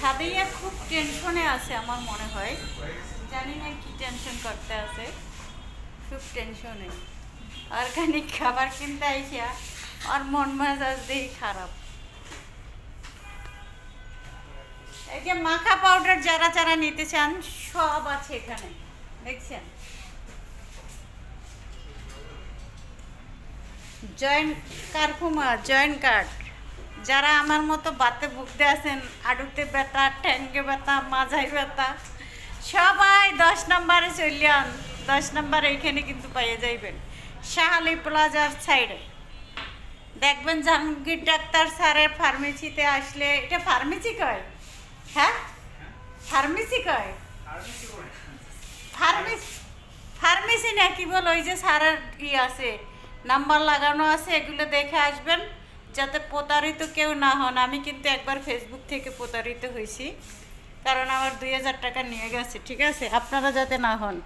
সাদিয়া খুব টেনশনে আছে আমার মনে হয়, জানি না কি টেনশন করতে আছে, খুব টেনশনে। অর্গানিক খাবার কিনতে আইসা আর মন মেজাজ দিয়ে খারাপ। এই যে মাখা পাউডার যারা যারা নিতে চান সব আছে এখানে, দেখছেন। জয়েন্ট কারকুমা, জয়েন্ট কার্ড, যারা আমার মতো বাতে ভুগতে আছেন, আডুতে ব্যথা, ট্যাঙ্কে ব্যথা, মাঝাই ব্যথা, সবাই 10 নম্বরে চলিয়ান। 10 নম্বর এইখানে কিন্তু পাইয়ে যাইবেন, শাহ আলী প্লাজার সাইডে। দেখবেন জাহাঙ্গীর ডাক্তার স্যারের ফার্মেসিতে আসলে, এটা ফার্মেসি কয়? হ্যাঁ, ফার্মেসি কয়, ফার্মেসি, ফার্মেসি না কি বল, ওই যে স্যারের ই আছে, নাম্বার লাগানো আছে, এগুলো দেখে আসবেন যাতে প্রতারিত কেউ না হন। আমি কিন্তু একবার ফেসবুক থেকে প্রতারিত হয়েছি, কারণ আমার 2000 টাকা নিয়ে গেছে, ঠিক আছে, আপনারা যাতে না হন।